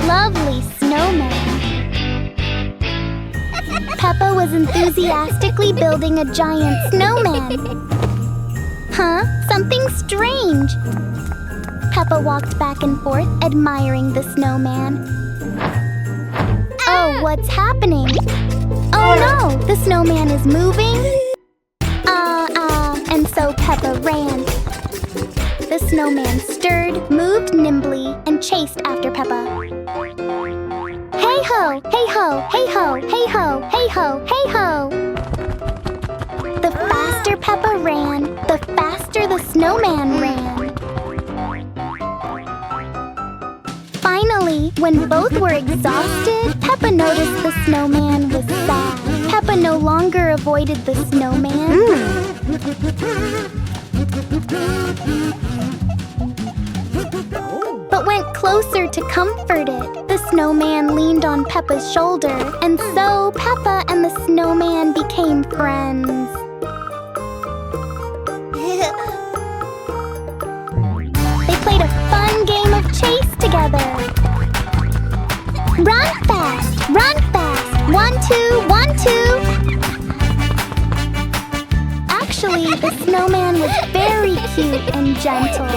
lovely snowman. Peppa was enthusiastically building a giant snowman. Huh? Something strange. Peppa walked back and forth, admiring the snowman. Oh, what's happening? Oh no, the snowman is moving. And so Peppa ran. The snowman stirred, moved nimbly, and chased after Peppa. Hey-ho, hey-ho, hey-ho, hey-ho, hey-ho, hey-ho! The faster Peppa ran, the faster the snowman ran. Finally, when both were exhausted, Peppa noticed the snowman was sad. Peppa no longer avoided the snowman, but went closer to comfort it. The snowman leaned on Peppa's shoulder, and so Peppa and the snowman became friends. They played a fun game of chase together. Run fast, run fast. 1, 2, 1, 2. Actually, the snowman was very cute and gentle.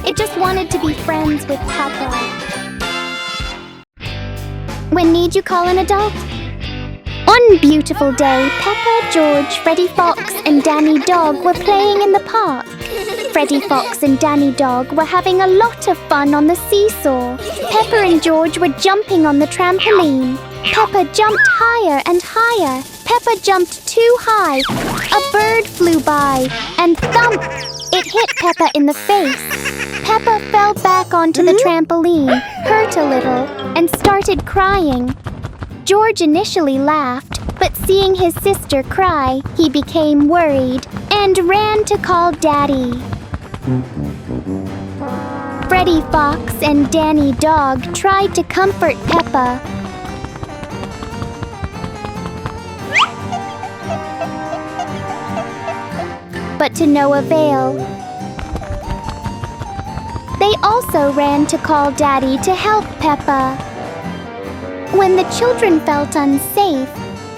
It just wanted to be friends with Peppa. When need you call an adult? One beautiful day, Peppa, George, Freddy Fox and Danny Dog were playing in the park. Freddy Fox and Danny Dog were having a lot of fun on the seesaw. Peppa and George were jumping on the trampoline. Peppa jumped higher and higher. Peppa jumped too high. A bird flew by, and thump! It hit Peppa in the face. Peppa fell back onto the trampoline, hurt a little, and started crying. George initially laughed, but seeing his sister cry, he became worried and ran to call Daddy. Freddy Fox and Danny Dog tried to comfort Peppa. But to no avail. They also ran to call Daddy to help Peppa. When the children felt unsafe,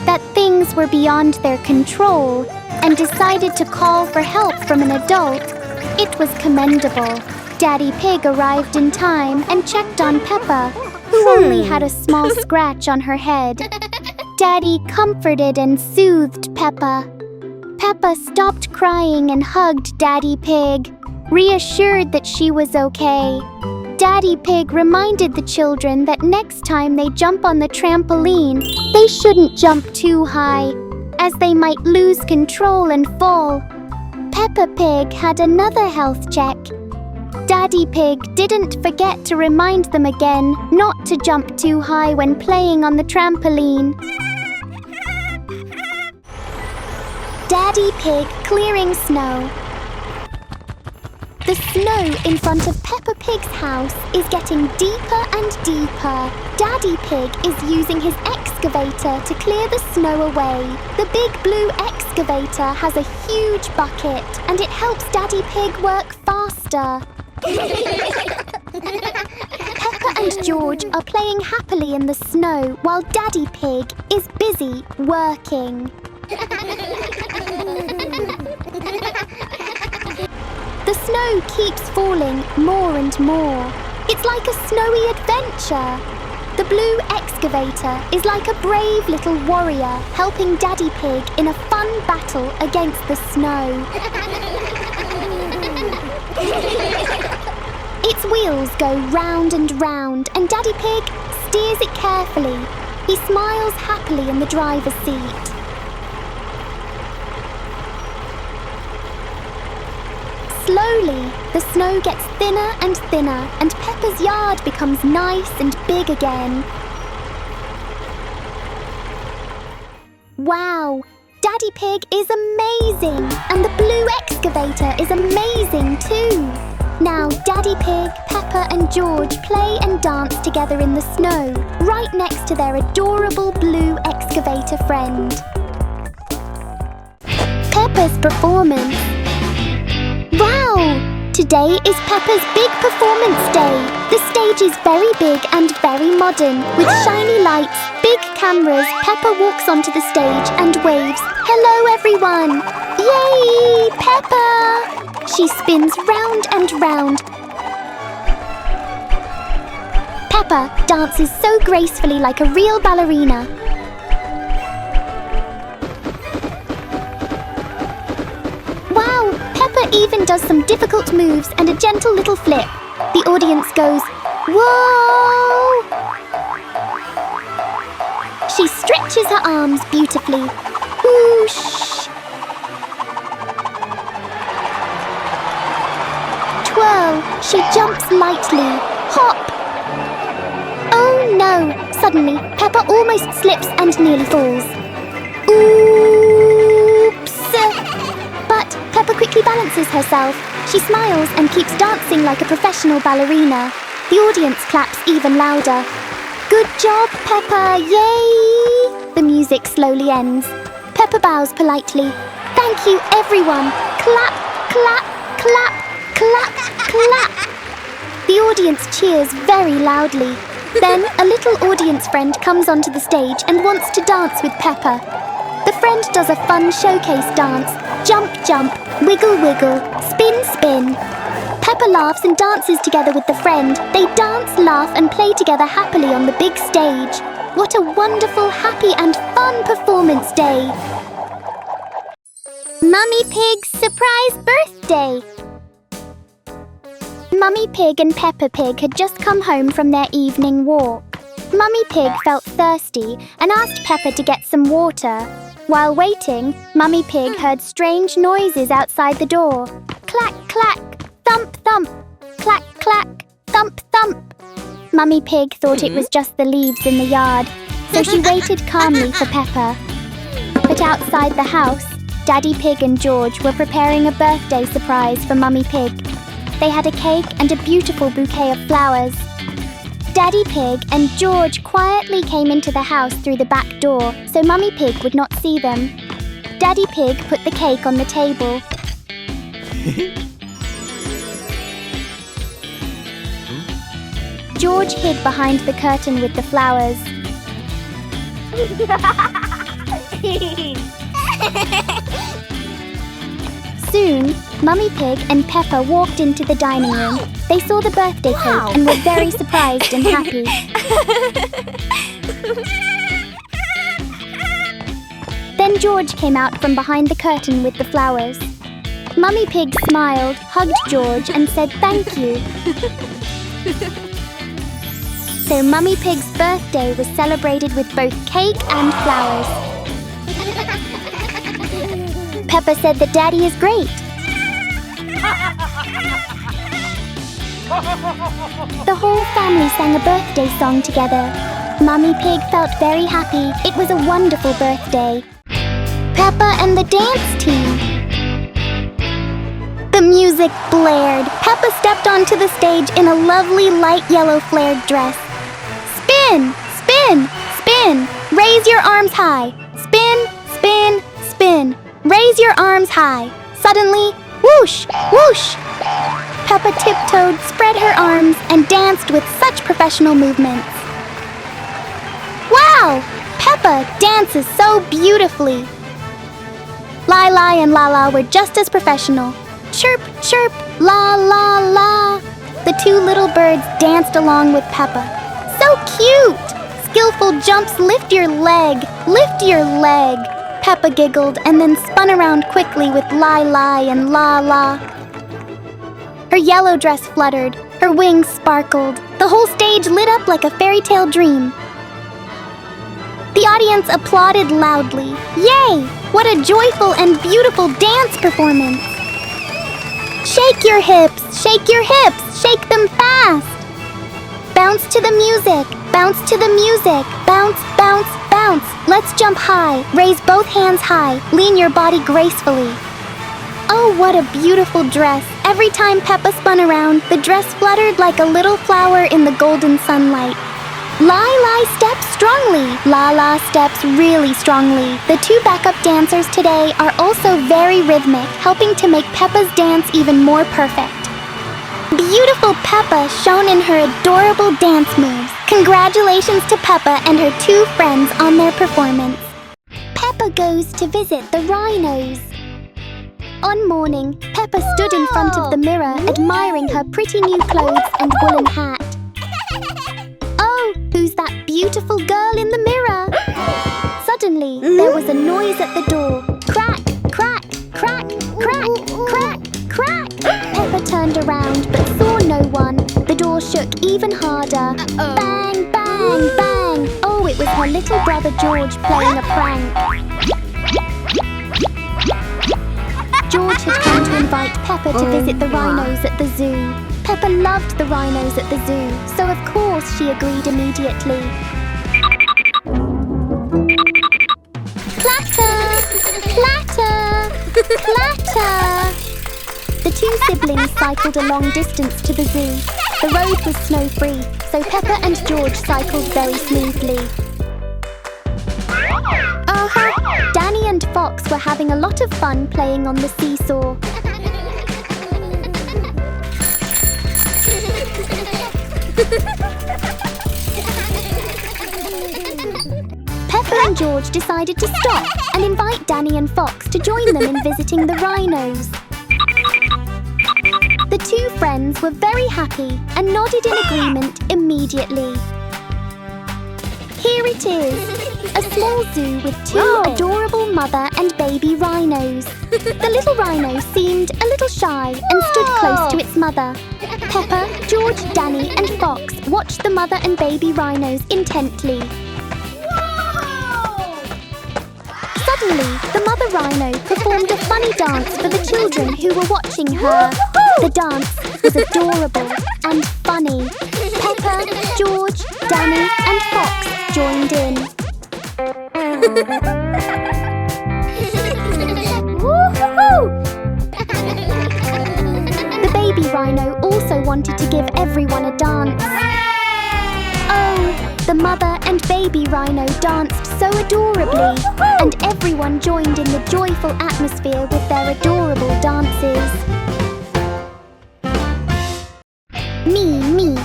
that things were beyond their control, and decided to call for help from an adult, it was commendable. Daddy Pig arrived in time and checked on Peppa, who only had a small scratch on her head. Daddy comforted and soothed Peppa. Peppa stopped crying and hugged Daddy Pig, reassured that she was okay. Daddy Pig reminded the children that next time they jump on the trampoline, they shouldn't jump too high, as they might lose control and fall. Peppa Pig had another health check. Daddy Pig didn't forget to remind them again not to jump too high when playing on the trampoline. Daddy Pig clearing snow. The snow in front of Peppa Pig's house is getting deeper and deeper. Daddy Pig is using his excavator to clear the snow away. The big blue excavator has a huge bucket, and it helps Daddy Pig work faster. Peppa and George are playing happily in the snow while Daddy Pig is busy working. The snow keeps falling more and more. It's like a snowy adventure. The blue excavator is like a brave little warrior helping Daddy Pig in a fun battle against the snow. Its wheels go round and round, and Daddy Pig steers it carefully. He smiles happily in the driver's seat. Slowly, the snow gets thinner and thinner, and Peppa's yard becomes nice and big again. Wow! Daddy Pig is amazing! And the blue excavator is amazing too! Now Daddy Pig, Peppa and George play and dance together in the snow, right next to their adorable blue excavator friend. Peppa's performance. Wow! Today is Peppa's big performance day. The stage is very big and very modern. With shiny lights, big cameras, Peppa walks onto the stage and waves. Hello everyone! Yay! Peppa! She spins round and round. Peppa dances so gracefully like a real ballerina. Wow! Peppa even does some difficult moves and a gentle little flip. The audience goes, whoa! She stretches her arms beautifully. Whoosh! Twirl! She jumps lightly. Hop! Oh no! Suddenly, Peppa almost slips and nearly falls. Oops! But Peppa quickly balances herself. She smiles and keeps dancing like a professional ballerina. The audience claps even louder. Good job, Peppa! Yay! The music slowly ends. Peppa bows politely. Thank you, everyone! Clap, clap, clap, clap, clap! The audience cheers very loudly. Then a little audience friend comes onto the stage and wants to dance with Peppa. The friend does a fun showcase dance. Jump, jump, wiggle, wiggle, spin, spin. Peppa laughs and dances together with the friend. They dance, laugh and play together happily on the big stage. What a wonderful, happy and fun performance day! Mummy Pig's surprise birthday! Mummy Pig and Peppa Pig had just come home from their evening walk. Mummy Pig felt thirsty and asked Peppa to get some water. While waiting, Mummy Pig heard strange noises outside the door. Clack, clack, thump, thump, clack, clack, thump, thump. Mummy Pig thought it was just the leaves in the yard, so she waited calmly for Peppa. But outside the house, Daddy Pig and George were preparing a birthday surprise for Mummy Pig. They had a cake and a beautiful bouquet of flowers. Daddy Pig and George quietly came into the house through the back door so Mummy Pig would not see them. Daddy Pig put the cake on the table. George hid behind the curtain with the flowers. Soon, Mummy Pig and Peppa walked into the dining room. They saw the birthday cake and were very surprised and happy. Then George came out from behind the curtain with the flowers. Mummy Pig smiled, hugged George and said thank you. So Mummy Pig's birthday was celebrated with both cake and flowers. Peppa said that Daddy is great. The whole family sang a birthday song together. Mummy Pig felt very happy. It was a wonderful birthday. Peppa and the dance team. The music blared. Peppa stepped onto the stage in a lovely light yellow flared dress. Spin, spin, spin. Raise your arms high. Spin, spin, spin. Raise your arms high. Suddenly, whoosh, whoosh. Peppa tiptoed, spread her arms, and danced with such professional movements. Wow! Peppa dances so beautifully. Lila and Lala were just as professional. Chirp, chirp, la, la, la. The two little birds danced along with Peppa. So cute! Skillful jumps, lift your leg, lift your leg. Peppa giggled and then spun around quickly with Lila and La La. Her yellow dress fluttered, her wings sparkled. The whole stage lit up like a fairy tale dream. The audience applauded loudly. Yay! What a joyful and beautiful dance performance! Shake your hips, shake your hips, shake them fast! Bounce to the music, bounce to the music, bounce, bounce, bounce. Let's jump high, raise both hands high, lean your body gracefully. Oh, what a beautiful dress. Every time Peppa spun around, the dress fluttered like a little flower in the golden sunlight. Lila steps strongly. Lala steps really strongly. The two backup dancers today are also very rhythmic, helping to make Peppa's dance even more perfect. Beautiful Peppa shone in her adorable dance moves. Congratulations to Peppa and her 2 friends on their performance. Peppa goes to visit the rhinos. One morning, Peppa stood in front of the mirror admiring her pretty new clothes and woolen hat. Oh, who's that beautiful girl in the mirror? Suddenly, there was a noise at the door. Crack, crack, crack, crack, crack, crack. Peppa turned around but saw no one. The door shook even harder. Bang, bang, bang. Oh, it was her little brother George playing a prank. George had come to invite Peppa to visit the rhinos at the zoo. Peppa loved the rhinos at the zoo, so of course she agreed immediately. Clatter! Clatter! Clatter! The 2 siblings cycled a long distance to the zoo. The road was snow-free, so Peppa and George cycled very smoothly. Danny and Fox were having a lot of fun playing on the seesaw. Peppa and George decided to stop and invite Danny and Fox to join them in visiting the rhinos. The 2 friends were very happy and nodded in agreement immediately. Here it is, a small zoo with 2 adorable mother and baby rhinos. The little rhino seemed a little shy and stood close to its mother. Peppa, George, Danny and Fox watched the mother and baby rhinos intently. Suddenly, the mother rhino performed a funny dance for the children who were watching her. The dance was adorable and funny. Peppa, George, Danny and Fox joined in. The baby rhino also wanted to give everyone a dance. Oh, the mother and baby rhino danced so adorably, and everyone joined in the joyful atmosphere with their adorable dances. Me,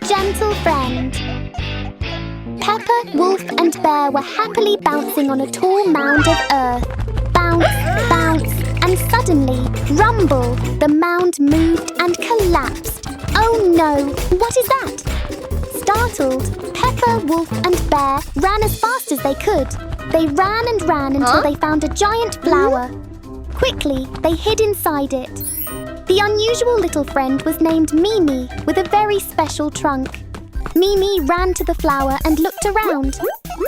gentle friend. Peppa, Wolf and Bear were happily bouncing on a tall mound of earth. Bounce, bounce, and suddenly, rumble, the mound moved and collapsed. Oh no, what is that? Startled, Peppa, Wolf and Bear ran as fast as they could. They ran and ran until they found a giant flower. Quickly, they hid inside it. The unusual little friend was named Mimi, with a very special trunk. Mimi ran to the flower and looked around,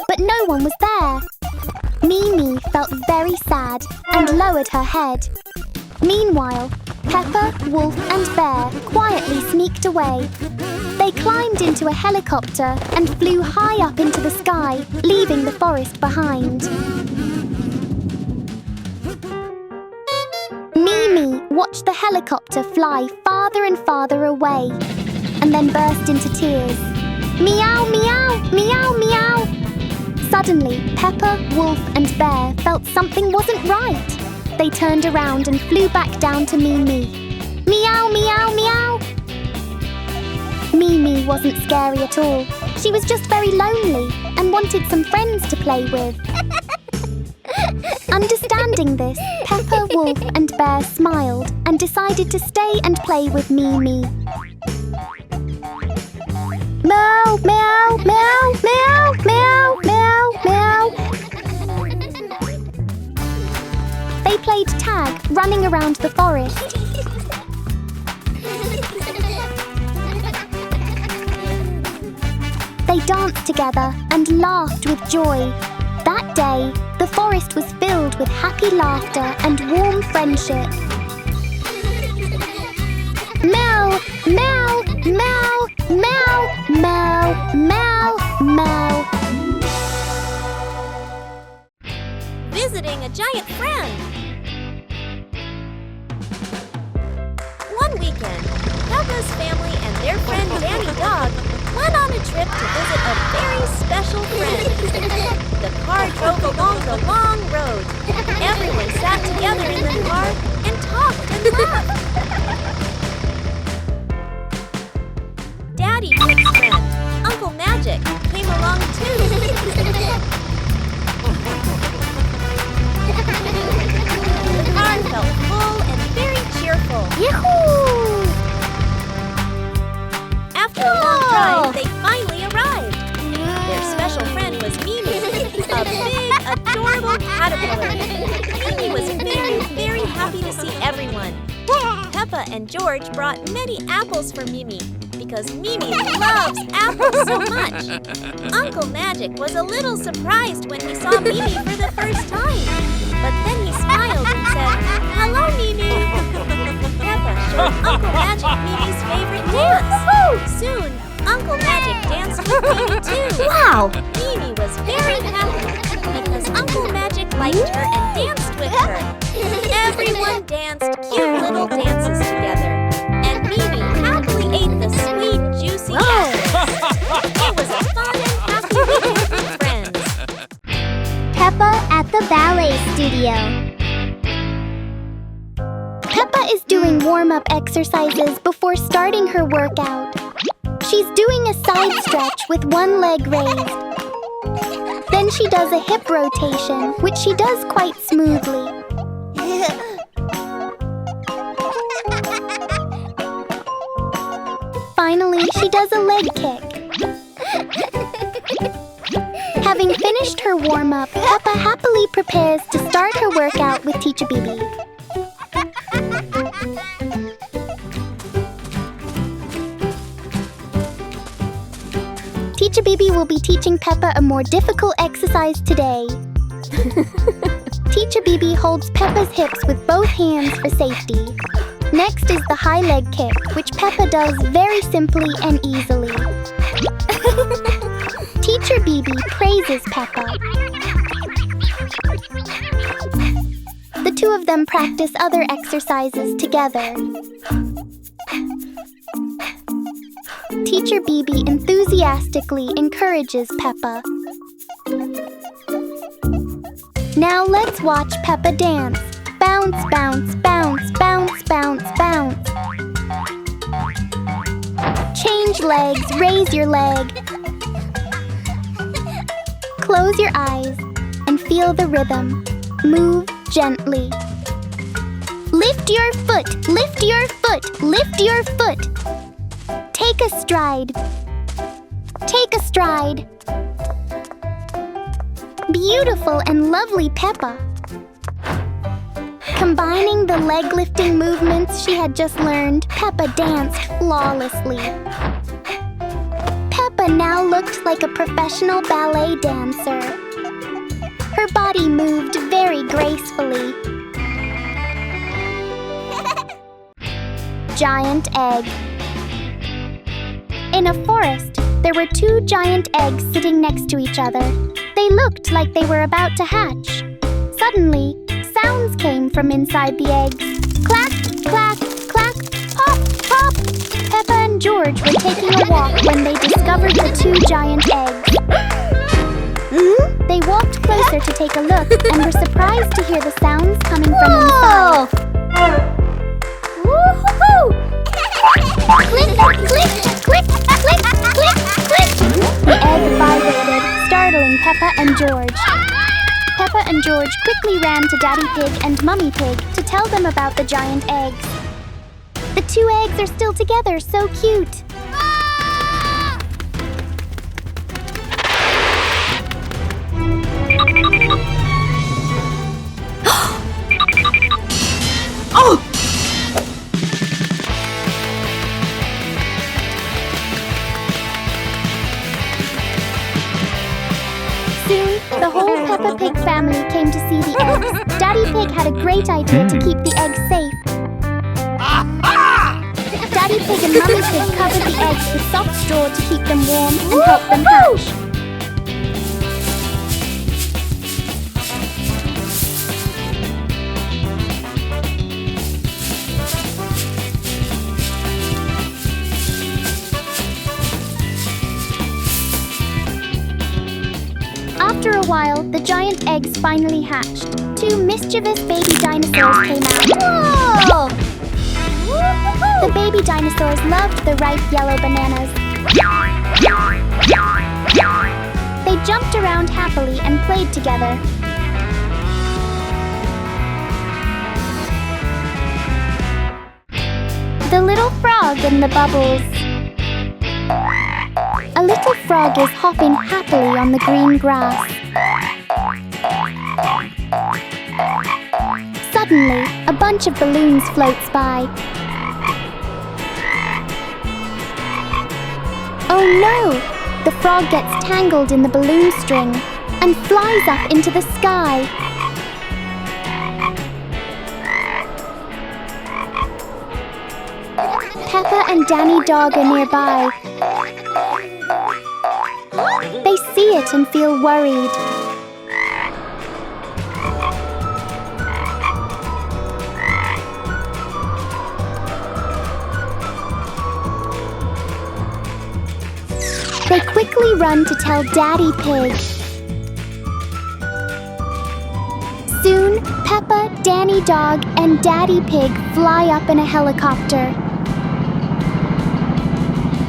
but no one was there. Mimi felt very sad and lowered her head. Meanwhile, Peppa, Wolf and Bear quietly sneaked away. They climbed into a helicopter and flew high up into the sky, leaving the forest behind. Mimi watched the helicopter fly farther and farther away, and then burst into tears. Meow, meow, meow, meow. Suddenly, Peppa, Wolf and Bear felt something wasn't right. They turned around and flew back down to Mimi. Meow, meow, meow. Mimi wasn't scary at all. She was just very lonely and wanted some friends to play with. Understanding this, Peppa, Wolf and Bear smiled and decided to stay and play with Mimi. Meow, meow, meow, meow, meow, meow, meow. They played tag, running around the forest. They danced together and laughed with joy. That day, the forest was filled with happy laughter and warm friendship. Meow, meow, meow, meow, meow, meow, meow. Visiting a giant friend. One weekend, Peppa's family and their friend Danny Dog went on a trip to visit a very special friend. The car drove along the long road. Everyone sat together in the car and talked and laughed. and George brought many apples for Mimi because Mimi loves apples so much. Uncle Magic was a little surprised when he saw Mimi for the first time. But then he smiled and said, "Hello, Mimi." Peppa showed Uncle Magic Mimi's favorite dance. Soon, Uncle Magic danced with Mimi too. Wow! Mimi was very happy because Uncle Magic liked her and danced with her. Everyone danced cute little dances together, and Mimi happily ate the sweet, juicy apples. It was a fun and happy weekend with friends. Peppa at the ballet studio. Peppa is doing warm-up exercises before starting her workout. She's doing a side stretch with one leg raised. Then she does a hip rotation, which she does quite smoothly. Finally, she does a leg kick. Having finished her warm-up, Peppa happily prepares to start her workout with Teacher Bibi. Teacher Bibi will be teaching Peppa a more difficult exercise today. Teacher Bibi holds Peppa's hips with both hands for safety. Next is the high leg kick, which Peppa does very simply and easily. Teacher Bibi praises Peppa. The two of them practice other exercises together. Teacher Bibi enthusiastically encourages Peppa. Now let's watch Peppa dance. Bounce, bounce, bounce, bounce, bounce, bounce. Change legs, raise your leg. Close your eyes and feel the rhythm. Move gently. Lift your foot, lift your foot, lift your foot. Take a stride. Take a stride. Beautiful and lovely Peppa. Combining the leg-lifting movements she had just learned, Peppa danced flawlessly. Peppa now looked like a professional ballet dancer. Her body moved very gracefully. Giant egg. In a forest, there were two giant eggs sitting next to each other. They looked like they were about to hatch. Suddenly, sounds came from inside the eggs. Clack, clack, clack, pop, pop. Peppa and George were taking a walk when they discovered the two giant eggs. They walked closer to take a look and were surprised to hear the sounds coming from inside. Woo-hoo-hoo! Click, click, click, click, click, click. The egg vibrated, startling Peppa and George. Peppa and George quickly ran to Daddy Pig and Mummy Pig to tell them about the giant eggs. The two eggs are still together, so cute. Oh! Soon, the whole Peppa Pig family came to see the eggs. Daddy Pig had a great idea to keep the eggs safe. Daddy Pig and Mummy Pig covered the eggs with soft straw to keep them warm and help them hatch. After a while, the giant eggs finally hatched. Two mischievous baby dinosaurs came out. Whoa! The baby dinosaurs loved the ripe yellow bananas. They jumped around happily and played together. The little frog in the bubbles. A little frog is hopping happily on the green grass. Suddenly, a bunch of balloons floats by. Oh no! The frog gets tangled in the balloon string and flies up into the sky. Peppa and Danny Dog are nearby. They see it and feel worried. They quickly run to tell Daddy Pig. Soon, Peppa, Danny Dog, and Daddy Pig fly up in a helicopter.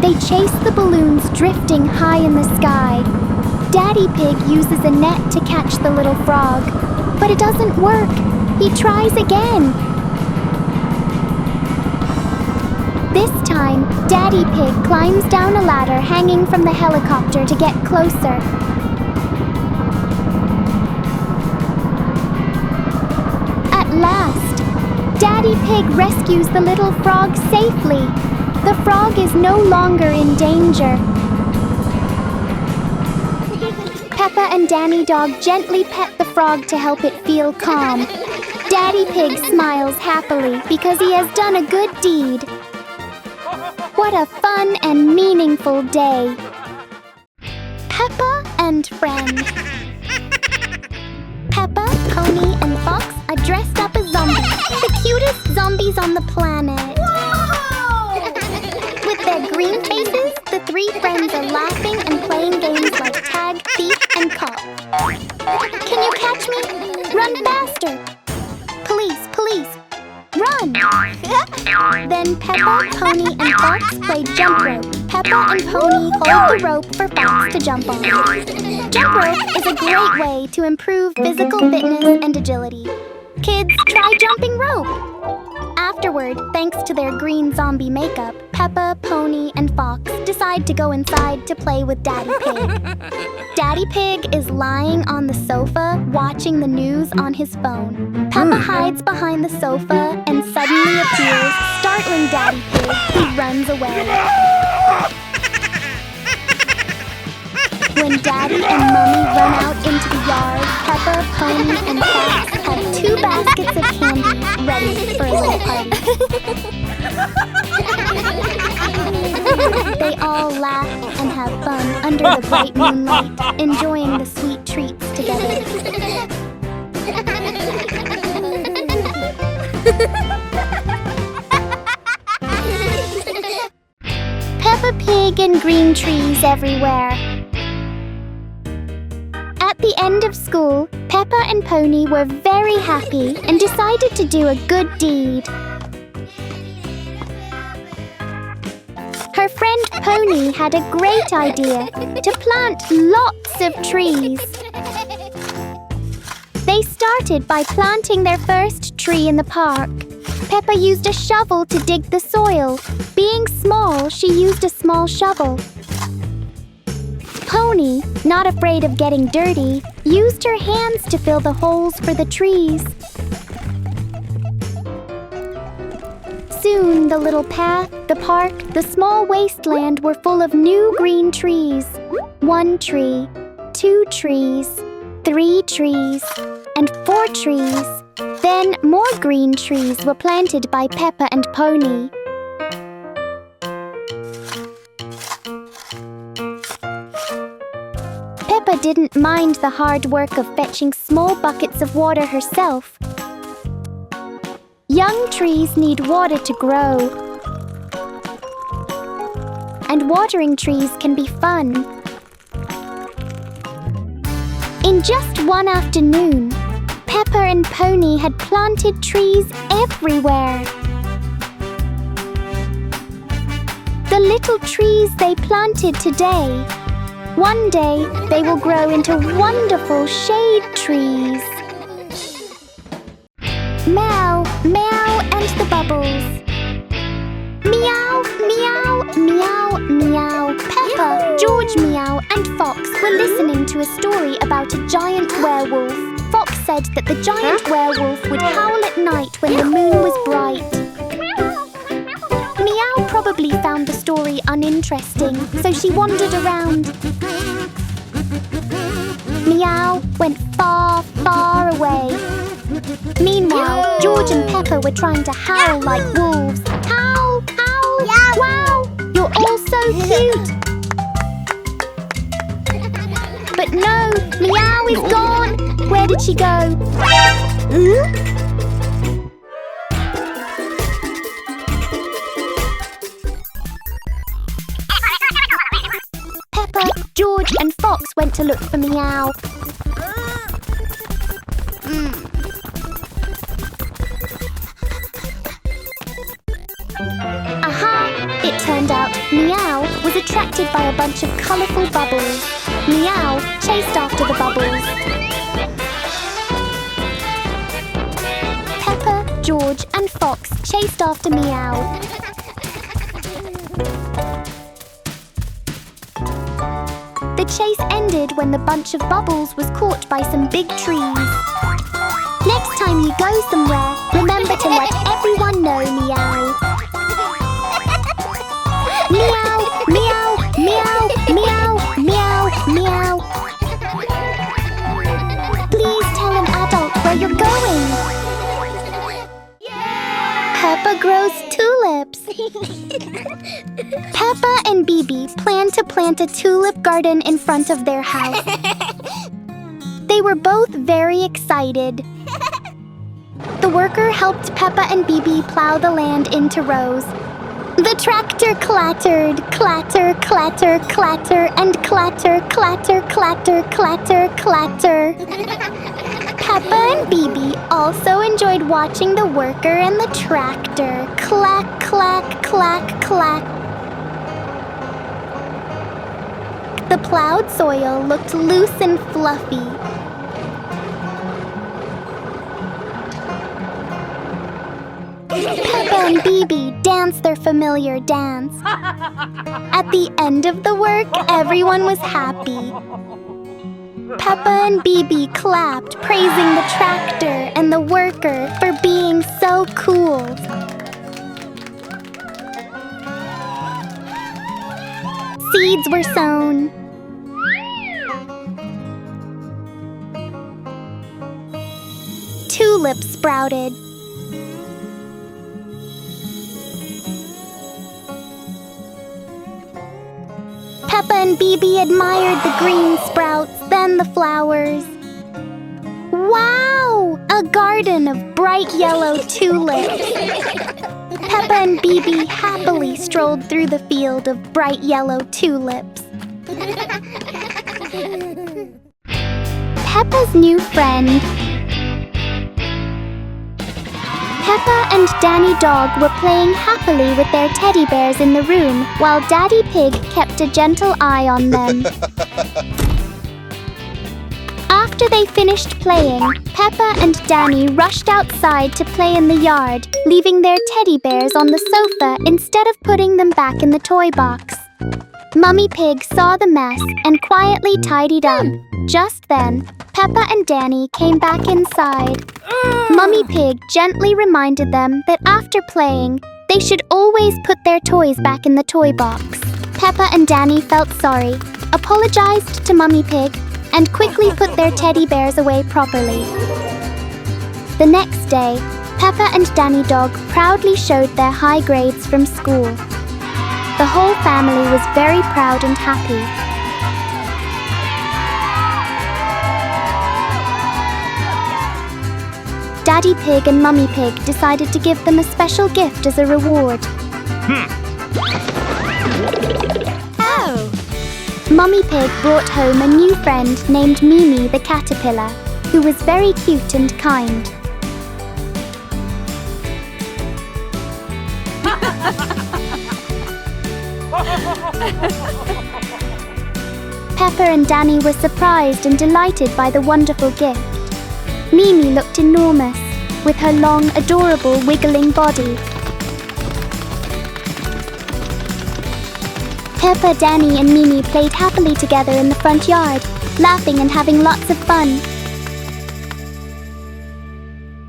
They chase the balloons drifting high in the sky. Daddy Pig uses a net to catch the little frog, but it doesn't work. He tries again. This time, Daddy Pig climbs down a ladder hanging from the helicopter to get closer. At last, Daddy Pig rescues the little frog safely. The frog is no longer in danger. Peppa and Danny Dog gently pet the frog to help it feel calm. Daddy Pig smiles happily because he has done a good deed. What a fun and meaningful day. Peppa and Friend. Peppa, Pony, and Fox are dressed up as zombies. The cutest zombies on the planet. With their green faces, the three friends are laughing and playing games like tag, thief, and cop. Can you catch me? Run faster! Police, police! Run! Then Peppa, Pony, and Fox play jump rope. Peppa and Pony hold the rope for Fox to jump on. Jump rope is a great way to improve physical fitness and agility. Kids, try jumping rope! Afterward, thanks to their green zombie makeup, Peppa, Pony, and Fox decide to go inside to play with Daddy Pig. Daddy Pig is lying on the sofa watching the news on his phone. Peppa hides behind the sofa and suddenly appears, startling Daddy Pig, who runs away. When Daddy and Mummy run out into the yard, Peppa, Pony, and Fox have 2 baskets of candy ready for a little party. They all laugh and have fun under the bright moonlight, enjoying the sweet treats together. Peppa Pig and green trees everywhere. At the end of school, Peppa and Pony were very happy and decided to do a good deed. Her friend Pony had a great idea to plant lots of trees. They started by planting their first tree in the park. Peppa used a shovel to dig the soil. Being small, she used a small shovel. Pony, not afraid of getting dirty, used her hands to fill the holes for the trees. Soon, the little path, the park, the small wasteland were full of new green trees. 1 tree, 2 trees, 3 trees, and 4 trees. Then more green trees were planted by Peppa and Pony. Peppa didn't mind the hard work of fetching small buckets of water herself. Young trees need water to grow. And watering trees can be fun. In just one afternoon, Peppa and Pony had planted trees everywhere. The little trees they planted today, one day they will grow into wonderful shade trees. Meow, meow, and the bubbles. Meow, meow, meow, meow. Peppa, George Meow, and Fox were listening to a story about a giant werewolf. Fox said that the giant werewolf would howl at night when the moon was bright. Meow probably found the story uninteresting, so she wandered around. Meow went far, far away. Meanwhile, George and Peppa were trying to howl like wolves. Howl, howl, wow! You're all so cute! But no, Meow is gone! Where did she go? Peppa, George and Fox went to look for Meow. Aha! It turned out Meow was attracted by a bunch of colourful bubbles. Meow chased after the bubbles. Peppa, George and Fox chased after Meow. The chase ended when the bunch of bubbles was caught by some big trees. Next time you go somewhere, remember to let everyone know, Meow. Meow, meow, meow, meow, meow, meow. Please tell an adult where you're going. Peppa grows tulips. Peppa and Bibi planned to plant a tulip garden in front of their house. They were both very excited. The worker helped Peppa and Bibi plow the land into rows. The tractor clattered, clatter, clatter, clatter, and clatter, clatter, clatter, clatter, clatter. Peppa and Bibi also enjoyed watching the worker and the tractor clack, clack, clack, clack. The plowed soil looked loose and fluffy. Peppa and Bibi danced their familiar dance. At the end of the work, everyone was happy. Peppa and Bibi clapped, praising the tractor and the worker for being so cool. Seeds were sown. Tulips sprouted. Peppa and Bibi admired the green sprouts, then the flowers. Wow! A garden of bright yellow tulips. Peppa and Bibi happily strolled through the field of bright yellow tulips. Peppa's new friend. Peppa and Danny Dog were playing happily with their teddy bears in the room while Daddy Pig kept a gentle eye on them. After they finished playing, Peppa and Danny rushed outside to play in the yard, leaving their teddy bears on the sofa instead of putting them back in the toy box. Mummy Pig saw the mess and quietly tidied up. Just then, Peppa and Danny came back inside. Mummy Pig gently reminded them that after playing, they should always put their toys back in the toy box. Peppa and Danny felt sorry, apologized to Mummy Pig, and quickly put their teddy bears away properly. The next day, Peppa and Danny Dog proudly showed their high grades from school. The whole family was very proud and happy. Daddy Pig and Mummy Pig decided to give them a special gift as a reward. Oh! Mummy Pig brought home a new friend named Mimi the caterpillar, who was very cute and kind. Peppa and Danny were surprised and delighted by the wonderful gift. Mimi looked enormous, with her long, adorable, wiggling body. Peppa, Danny and Mimi played happily together in the front yard, laughing and having lots of fun.